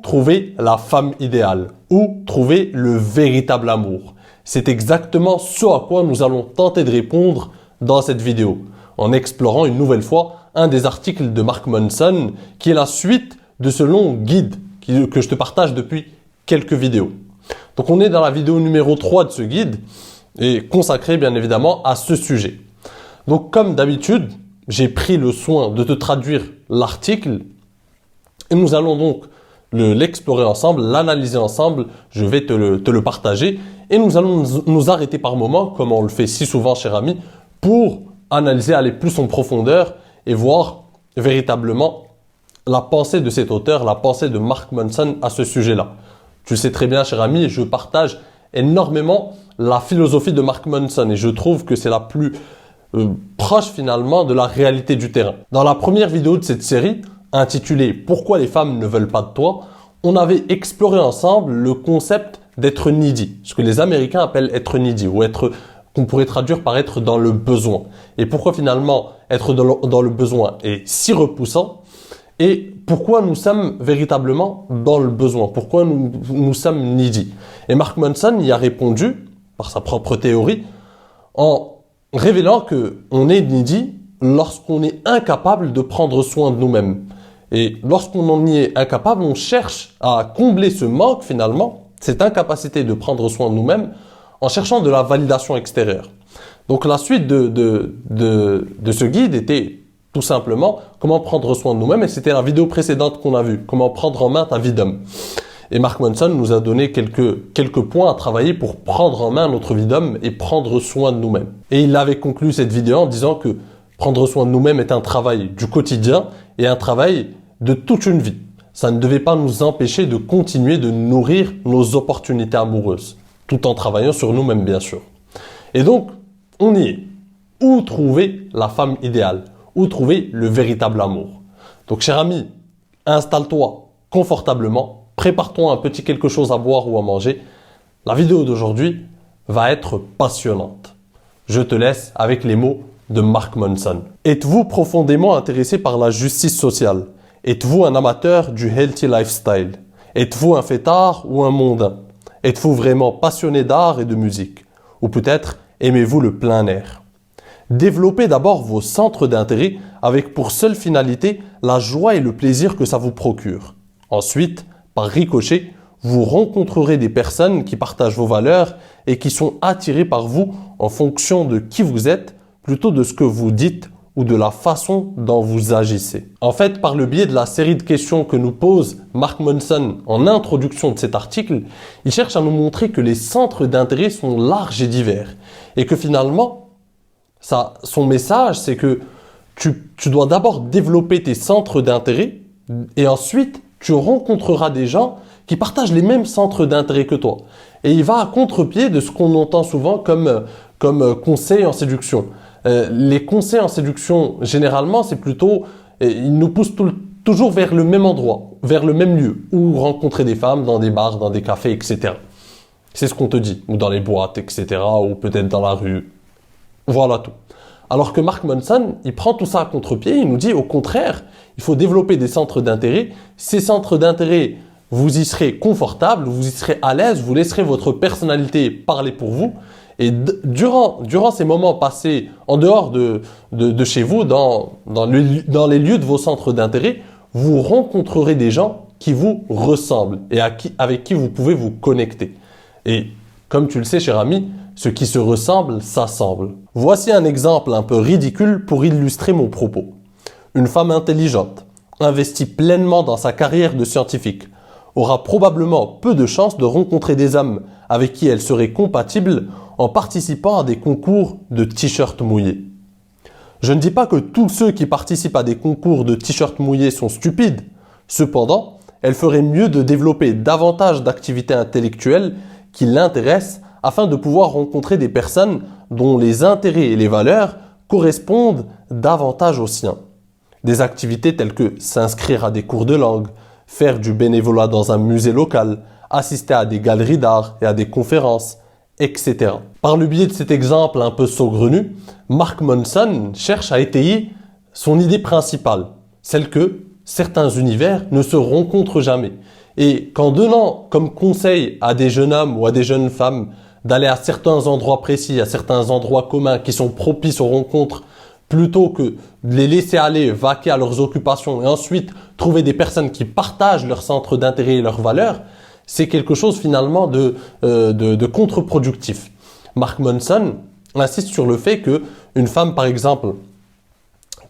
trouver la femme idéale ou trouver le véritable amour? C'est exactement ce à quoi nous allons tenter de répondre dans cette vidéo, en explorant une nouvelle fois un des articles de Mark Manson qui est la suite de ce long guide que je te partage depuis quelques vidéos. Donc on est dans la vidéo numéro 3 de ce guide et consacré bien évidemment à ce sujet. Donc comme d'habitude, j'ai pris le soin de te traduire l'article et nous allons donc l'explorer ensemble, l'analyser ensemble, je vais te le partager et nous allons nous arrêter par moments, comme on le fait si souvent cher ami, pour analyser, aller plus en profondeur et voir véritablement la pensée de cet auteur, la pensée de Mark Manson à ce sujet-là. Tu le sais très bien cher ami, je partage énormément la philosophie de Mark Manson et je trouve que c'est la plus proche finalement de la réalité du terrain. Dans la première vidéo de cette série, intitulée « Pourquoi les femmes ne veulent pas de toi ?», on avait exploré ensemble le concept d'être needy, ce que les Américains appellent être needy ou être qu'on pourrait traduire par être dans le besoin. Et pourquoi finalement être dans le besoin est si repoussant et pourquoi nous sommes véritablement dans le besoin, pourquoi nous sommes needy. Et Mark Manson y a répondu par sa propre théorie en révélant qu'on est needy lorsqu'on est incapable de prendre soin de nous-mêmes. Et lorsqu'on en y est incapable, on cherche à combler ce manque finalement, cette incapacité de prendre soin de nous-mêmes en cherchant de la validation extérieure. Donc la suite de ce guide était tout simplement comment prendre soin de nous-mêmes et c'était la vidéo précédente qu'on a vue, comment prendre en main ta vie d'homme. Et Mark Manson nous a donné quelques points à travailler pour prendre en main notre vie d'homme et prendre soin de nous-mêmes. Et il avait conclu cette vidéo en disant que prendre soin de nous-mêmes est un travail du quotidien et un travail de toute une vie. Ça ne devait pas nous empêcher de continuer de nourrir nos opportunités amoureuses, tout en travaillant sur nous-mêmes bien sûr. Et donc, on y est. Où trouver la femme idéale? Où trouver le véritable amour? Donc cher ami, installe-toi confortablement, prépare-toi un petit quelque chose à boire ou à manger. La vidéo d'aujourd'hui va être passionnante. Je te laisse avec les mots de Mark Manson. Êtes-vous profondément intéressé par la justice sociale? Êtes-vous un amateur du healthy lifestyle? Êtes-vous un fêtard ou un mondain? Êtes-vous vraiment passionné d'art et de musique? Ou peut-être aimez-vous le plein air? Développez d'abord vos centres d'intérêt avec pour seule finalité la joie et le plaisir que ça vous procure. Ensuite, par ricochet, vous rencontrerez des personnes qui partagent vos valeurs et qui sont attirées par vous en fonction de qui vous êtes, plutôt de ce que vous dites ou de la façon dont vous agissez. En fait, par le biais de la série de questions que nous pose Mark Manson en introduction de cet article, il cherche à nous montrer que les centres d'intérêt sont larges et divers et que finalement, son message, c'est que tu dois d'abord développer tes centres d'intérêt et ensuite, tu rencontreras des gens qui partagent les mêmes centres d'intérêt que toi. Et il va à contre-pied de ce qu'on entend souvent comme conseil en séduction. Les conseils en séduction, généralement, c'est plutôt, ils nous poussent toujours vers le même endroit, vers le même lieu, où rencontrer des femmes dans des bars, dans des cafés, etc. C'est ce qu'on te dit, ou dans les boîtes, etc., ou peut-être dans la rue. Voilà tout. Alors que Mark Manson, il prend tout ça à contre-pied, il nous dit au contraire, il faut développer des centres d'intérêt. Ces centres d'intérêt, vous y serez confortable, vous y serez à l'aise, vous laisserez votre personnalité parler pour vous. Et durant ces moments passés en dehors de chez vous, dans les lieux de vos centres d'intérêt, vous rencontrerez des gens qui vous ressemblent et avec qui vous pouvez vous connecter. Et comme tu le sais, cher ami, ce qui se ressemble s'assemble. Voici un exemple un peu ridicule pour illustrer mon propos. Une femme intelligente, investie pleinement dans sa carrière de scientifique, aura probablement peu de chances de rencontrer des hommes avec qui elle serait compatible en participant à des concours de t-shirts mouillés. Je ne dis pas que tous ceux qui participent à des concours de t-shirts mouillés sont stupides. Cependant, elle ferait mieux de développer davantage d'activités intellectuelles qui l'intéressent afin de pouvoir rencontrer des personnes dont les intérêts et les valeurs correspondent davantage aux siens. Des activités telles que s'inscrire à des cours de langue, faire du bénévolat dans un musée local, assister à des galeries d'art et à des conférences, etc. Par le biais de cet exemple un peu saugrenu, Mark Manson cherche à étayer son idée principale, celle que certains univers ne se rencontrent jamais. Et qu'en donnant comme conseil à des jeunes hommes ou à des jeunes femmes d'aller à certains endroits précis, à certains endroits communs qui sont propices aux rencontres, plutôt que de les laisser aller vaquer à leurs occupations et ensuite trouver des personnes qui partagent leur centre d'intérêt et leurs valeurs, c'est quelque chose finalement de contre-productif. Mark Manson insiste sur le fait que une femme, par exemple,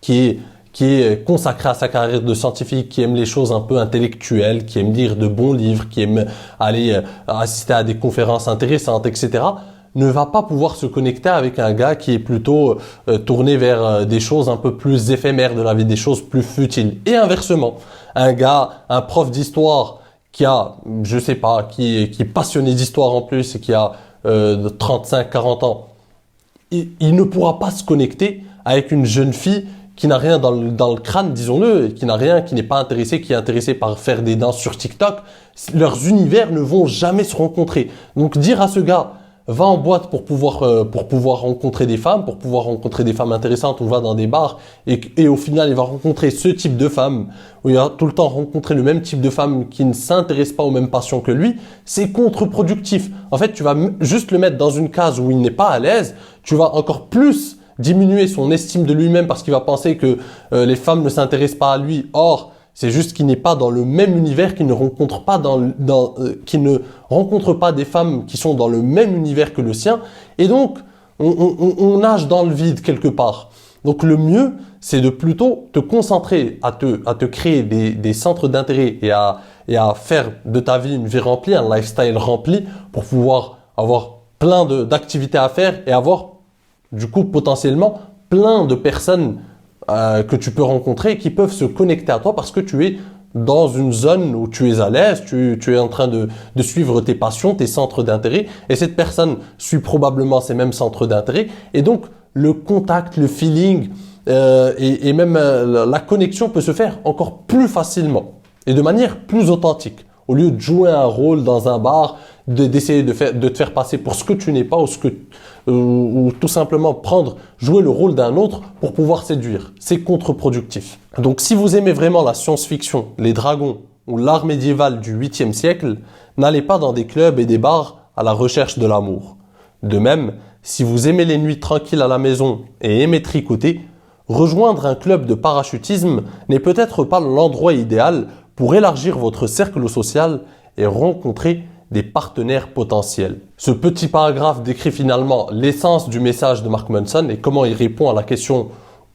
qui est consacrée à sa carrière de scientifique, qui aime les choses un peu intellectuelles, qui aime lire de bons livres, qui aime aller assister à des conférences intéressantes, etc., ne va pas pouvoir se connecter avec un gars qui est plutôt tourné vers des choses un peu plus éphémères de la vie, des choses plus futiles. Et inversement, un prof d'histoire qui a, je sais pas, qui est passionné d'histoire en plus et qui a 35, 40 ans, il ne pourra pas se connecter avec une jeune fille qui n'a rien dans le crâne, disons-le, qui n'a rien, qui n'est pas intéressé, qui est intéressé par faire des danses sur TikTok. Leurs univers ne vont jamais se rencontrer. Donc dire à ce gars, va en boîte pour pouvoir rencontrer des femmes, pour pouvoir rencontrer des femmes intéressantes, on va dans des bars et au final il va rencontrer ce type de femme, où il va tout le temps rencontrer le même type de femme qui ne s'intéresse pas aux mêmes passions que lui, c'est contre-productif. En fait, tu vas juste le mettre dans une case où il n'est pas à l'aise, tu vas encore plus diminuer son estime de lui-même parce qu'il va penser que les femmes ne s'intéressent pas à lui. Or, c'est juste qu'il n'est pas dans le même univers, qu'il ne rencontre pas qu'il ne rencontre pas des femmes qui sont dans le même univers que le sien. Et donc, on nage dans le vide quelque part. Donc, le mieux, c'est de plutôt te concentrer à te créer des centres d'intérêt et à faire de ta vie une vie remplie, un lifestyle rempli pour pouvoir avoir plein d'activités à faire et avoir, du coup, potentiellement, plein de personnes que tu peux rencontrer et qui peuvent se connecter à toi parce que tu es dans une zone où tu es à l'aise, tu es en train de suivre tes passions, tes centres d'intérêt et cette personne suit probablement ces mêmes centres d'intérêt et donc le contact, le feeling et même la connexion peut se faire encore plus facilement et de manière plus authentique. Au lieu de jouer un rôle dans un bar, d'essayer de te faire passer pour ce que tu n'es pas ou tout simplement jouer le rôle d'un autre pour pouvoir séduire. C'est contre-productif. Donc si vous aimez vraiment la science-fiction, les dragons ou l'art médiéval du 8e siècle, n'allez pas dans des clubs et des bars à la recherche de l'amour. De même, si vous aimez les nuits tranquilles à la maison et aimez tricoter, rejoindre un club de parachutisme n'est peut-être pas l'endroit idéal pour élargir votre cercle social et rencontrer des partenaires potentiels. Ce petit paragraphe décrit finalement l'essence du message de Mark Manson et comment il répond à la question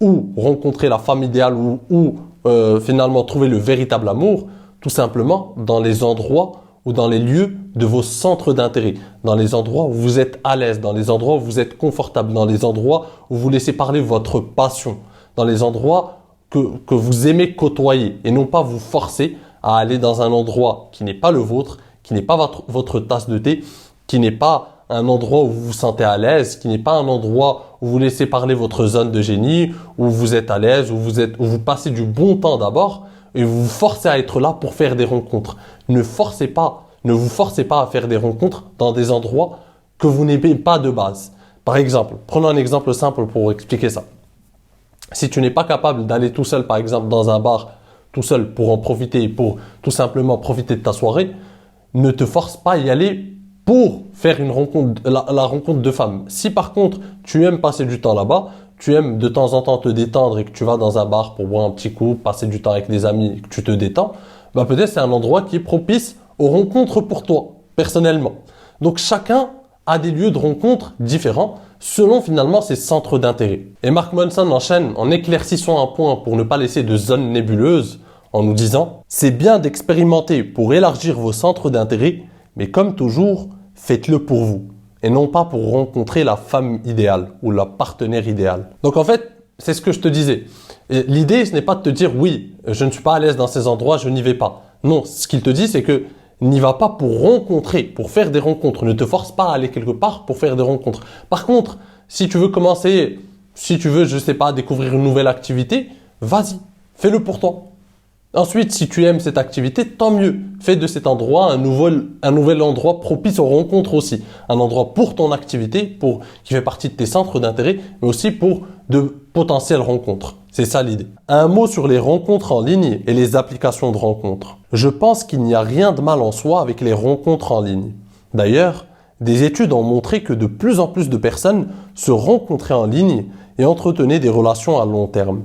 où rencontrer la femme idéale ou finalement trouver le véritable amour, tout simplement dans les endroits ou dans les lieux de vos centres d'intérêt, dans les endroits où vous êtes à l'aise, dans les endroits où vous êtes confortable, dans les endroits où vous laissez parler votre passion, dans les endroits que vous aimez côtoyer et non pas vous forcer à aller dans un endroit qui n'est pas le vôtre, qui n'est pas votre tasse de thé, qui n'est pas un endroit où vous vous sentez à l'aise, qui n'est pas un endroit où vous laissez parler votre zone de génie, où vous êtes à l'aise, où vous passez du bon temps d'abord et vous vous forcez à être là pour faire des rencontres. Ne vous forcez pas à faire des rencontres dans des endroits que vous n'aimez pas de base. Par exemple, prenons un exemple simple pour expliquer ça. Si tu n'es pas capable d'aller tout seul, par exemple, dans un bar, tout seul pour en profiter, pour tout simplement profiter de ta soirée, ne te force pas à y aller pour faire une rencontre, la rencontre de femmes. Si par contre, tu aimes passer du temps là-bas, tu aimes de temps en temps te détendre et que tu vas dans un bar pour boire un petit coup, passer du temps avec des amis et que tu te détends, bah peut-être c'est un endroit qui est propice aux rencontres pour toi, personnellement. Donc chacun a des lieux de rencontre différents selon finalement ses centres d'intérêt. Et Mark Manson enchaîne en éclaircissant un point pour ne pas laisser de zone nébuleuse en nous disant « C'est bien d'expérimenter pour élargir vos centres d'intérêt, mais comme toujours, faites-le pour vous et non pas pour rencontrer la femme idéale ou la partenaire idéale. » Donc en fait, c'est ce que je te disais. L'idée, ce n'est pas de te dire « Oui, je ne suis pas à l'aise dans ces endroits, je n'y vais pas. » Non, ce qu'il te dit, c'est que n'y va pas pour rencontrer, pour faire des rencontres. Ne te force pas à aller quelque part pour faire des rencontres. Par contre, si tu veux commencer, si tu veux, je sais pas, découvrir une nouvelle activité, vas-y, fais-le pour toi. Ensuite, si tu aimes cette activité, tant mieux. Fais de cet endroit un nouvel endroit propice aux rencontres aussi. Un endroit pour ton activité, qui fait partie de tes centres d'intérêt, mais aussi pour de potentielles rencontres. C'est ça l'idée. Un mot sur les rencontres en ligne et les applications de rencontres. Je pense qu'il n'y a rien de mal en soi avec les rencontres en ligne. D'ailleurs, des études ont montré que de plus en plus de personnes se rencontraient en ligne et entretenaient des relations à long terme.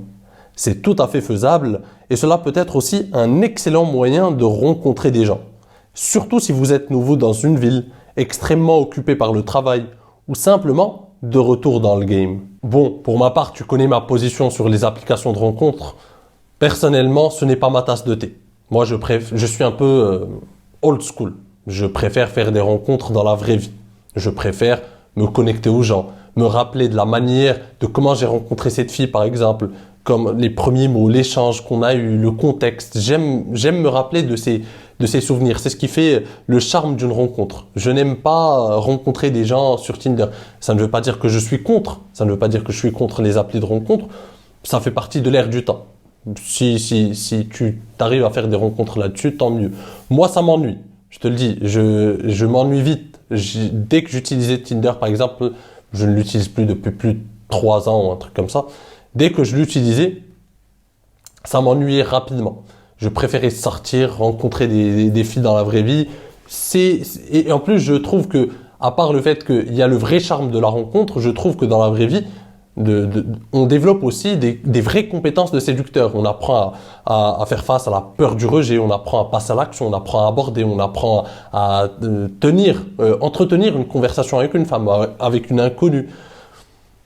C'est tout à fait faisable et cela peut être aussi un excellent moyen de rencontrer des gens. Surtout si vous êtes nouveau dans une ville, extrêmement occupé par le travail ou simplement de retour dans le game. Bon, pour ma part, tu connais ma position sur les applications de rencontres. Personnellement, ce n'est pas ma tasse de thé. Moi, je suis un peu old school. Je préfère faire des rencontres dans la vraie vie. Je préfère me connecter aux gens, me rappeler de la manière, de comment j'ai rencontré cette fille par exemple, comme les premiers mots, l'échange qu'on a eu, le contexte. J'aime me rappeler de ces souvenirs. C'est ce qui fait le charme d'une rencontre. Je n'aime pas rencontrer des gens sur Tinder. Ça ne veut pas dire que je suis contre. Ça ne veut pas dire que je suis contre les applis de rencontre. Ça fait partie de l'ère du temps. Si tu arrives à faire des rencontres là-dessus, tant mieux. Moi, ça m'ennuie. Je te le dis, je m'ennuie vite. Dès que j'utilisais Tinder, par exemple, je ne l'utilise plus depuis plus de 3 ans ou un truc comme ça. Dès que je l'utilisais, ça m'ennuyait rapidement. Je préférais sortir, rencontrer des filles dans la vraie vie. Et en plus, je trouve que, à part le fait qu'il y a le vrai charme de la rencontre, je trouve que dans la vraie vie, on développe aussi des vraies compétences de séducteur. On apprend à faire face à la peur du rejet, on apprend à passer à l'action, on apprend à aborder, on apprend à entretenir une conversation avec une femme, avec une inconnue.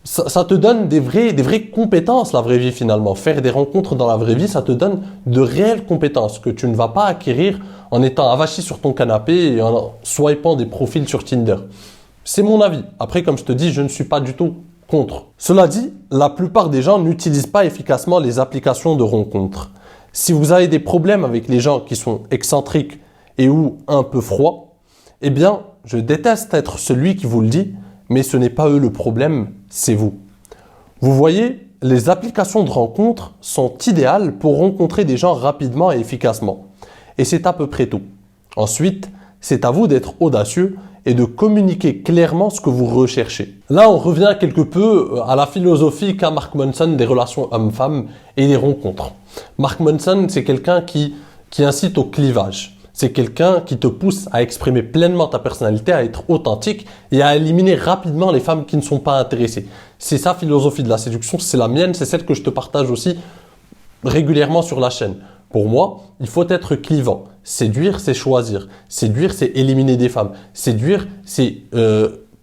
Ça te donne des vraies compétences, la vraie vie finalement. Faire des rencontres dans la vraie vie, ça te donne de réelles compétences que tu ne vas pas acquérir en étant avachi sur ton canapé et en swipant des profils sur Tinder. C'est mon avis. Après, comme je te dis, je ne suis pas du tout contre. Cela dit, la plupart des gens n'utilisent pas efficacement les applications de rencontres. Si vous avez des problèmes avec les gens qui sont excentriques et ou un peu froids, eh bien, je déteste être celui qui vous le dit, mais ce n'est pas eux le problème, c'est vous. Vous voyez, les applications de rencontres sont idéales pour rencontrer des gens rapidement et efficacement. Et c'est à peu près tout. Ensuite, c'est à vous d'être audacieux et de communiquer clairement ce que vous recherchez. Là, on revient quelque peu à la philosophie qu'a Mark Manson des relations hommes-femmes et des rencontres. Mark Manson, c'est quelqu'un qui incite au clivage. C'est quelqu'un qui te pousse à exprimer pleinement ta personnalité, à être authentique et à éliminer rapidement les femmes qui ne sont pas intéressées. C'est sa philosophie de la séduction, c'est la mienne, c'est celle que je te partage aussi régulièrement sur la chaîne. Pour moi, il faut être clivant. Séduire, c'est choisir. Séduire, c'est éliminer des femmes. Séduire, c'est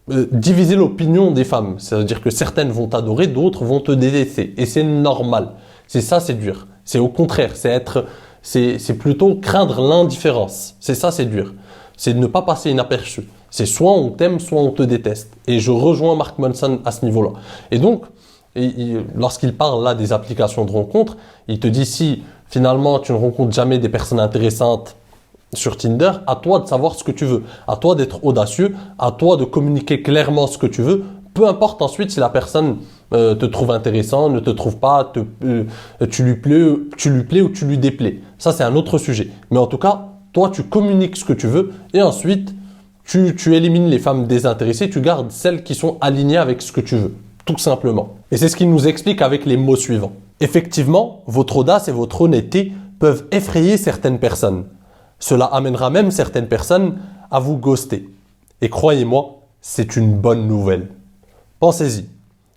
diviser l'opinion des femmes. C'est-à-dire que certaines vont t'adorer, d'autres vont te détester. Et c'est normal. C'est ça, séduire. C'est au contraire, c'est plutôt craindre l'indifférence. C'est ça, séduire. C'est de ne pas passer inaperçu. C'est soit on t'aime, soit on te déteste. Et je rejoins Mark Manson à ce niveau-là. Et donc, lorsqu'il parle là des applications de rencontres, il te dit si finalement tu ne rencontres jamais des personnes intéressantes sur Tinder, à toi de savoir ce que tu veux. À toi d'être audacieux, à toi de communiquer clairement ce que tu veux. Peu importe ensuite si la personne te trouve intéressant, ne te trouve pas, tu lui plais ou tu lui déplais. Ça, c'est un autre sujet. Mais en tout cas, toi, tu communiques ce que tu veux et ensuite, tu élimines les femmes désintéressées, tu gardes celles qui sont alignées avec ce que tu veux, tout simplement. Et c'est ce qu'il nous explique avec les mots suivants. Effectivement, votre audace et votre honnêteté peuvent effrayer certaines personnes. Cela amènera même certaines personnes à vous ghoster. Et croyez-moi, c'est une bonne nouvelle. Pensez-y.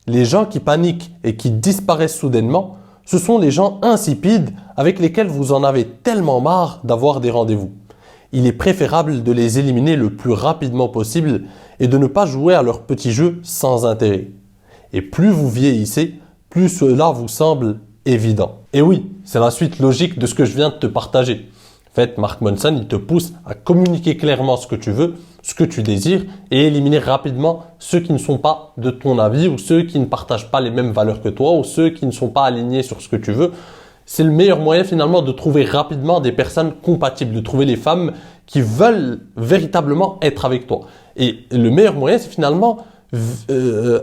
Les gens qui paniquent et qui disparaissent soudainement, ce sont les gens insipides avec lesquels vous en avez tellement marre d'avoir des rendez-vous. Il est préférable de les éliminer le plus rapidement possible et de ne pas jouer à leurs petits jeux sans intérêt. Et plus vous vieillissez, plus cela vous semble évident. Et oui, c'est la suite logique de ce que je viens de te partager. En fait, Mark Manson, il te pousse à communiquer clairement ce que tu veux, ce que tu désires et éliminer rapidement ceux qui ne sont pas de ton avis ou ceux qui ne partagent pas les mêmes valeurs que toi ou ceux qui ne sont pas alignés sur ce que tu veux. C'est le meilleur moyen finalement de trouver rapidement des personnes compatibles, de trouver les femmes qui veulent véritablement être avec toi. Et le meilleur moyen, c'est finalement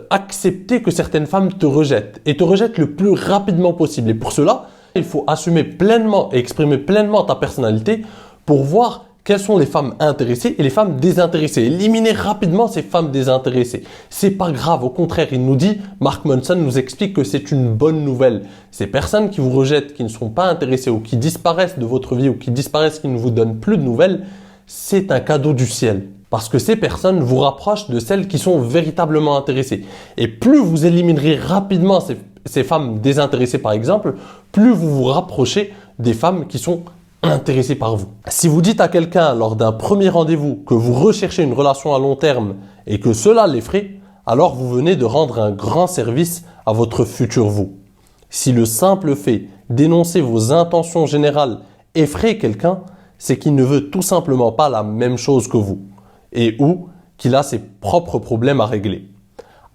accepter que certaines femmes te rejettent et te rejettent le plus rapidement possible. Et pour cela, il faut assumer pleinement et exprimer pleinement ta personnalité pour voir quelles sont les femmes intéressées et les femmes désintéressées. Éliminez rapidement ces femmes désintéressées. C'est pas grave, au contraire, il nous dit, Mark Manson nous explique que c'est une bonne nouvelle. Ces personnes qui vous rejettent, qui ne sont pas intéressées ou qui disparaissent de votre vie ou qui disparaissent, qui ne vous donnent plus de nouvelles, c'est un cadeau du ciel. Parce que ces personnes vous rapprochent de celles qui sont véritablement intéressées. Et plus vous éliminerez rapidement ces femmes désintéressées par exemple, plus vous vous rapprochez des femmes qui sont intéressées par vous. Si vous dites à quelqu'un lors d'un premier rendez-vous que vous recherchez une relation à long terme et que cela l'effraie, alors vous venez de rendre un grand service à votre futur vous. Si le simple fait d'énoncer vos intentions générales effraie quelqu'un, c'est qu'il ne veut tout simplement pas la même chose que vous et ou qu'il a ses propres problèmes à régler.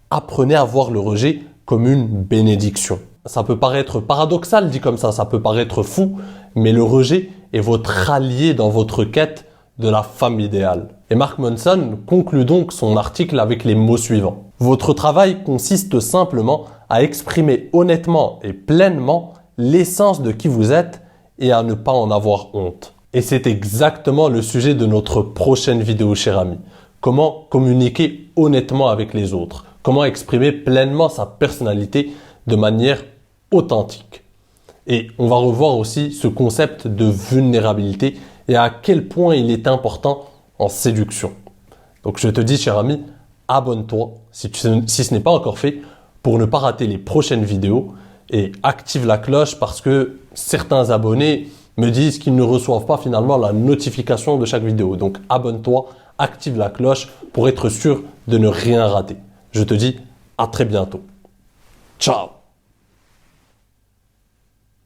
Apprenez à voir le rejet comme une bénédiction. Ça peut paraître paradoxal dit comme ça peut paraître fou, mais le rejet est votre allié dans votre quête de la femme idéale. Et Mark Manson conclut donc son article avec les mots suivants. Votre travail consiste simplement à exprimer honnêtement et pleinement l'essence de qui vous êtes et à ne pas en avoir honte. Et c'est exactement le sujet de notre prochaine vidéo, cher ami. Comment communiquer honnêtement avec les autres. Comment exprimer pleinement sa personnalité de manière authentique. Et on va revoir aussi ce concept de vulnérabilité et à quel point il est important en séduction. Donc je te dis, cher ami, abonne-toi si ce n'est pas encore fait pour ne pas rater les prochaines vidéos et active la cloche parce que certains abonnés me disent qu'ils ne reçoivent pas finalement la notification de chaque vidéo. Donc abonne-toi, active la cloche pour être sûr de ne rien rater. Je te dis à très bientôt. Ciao!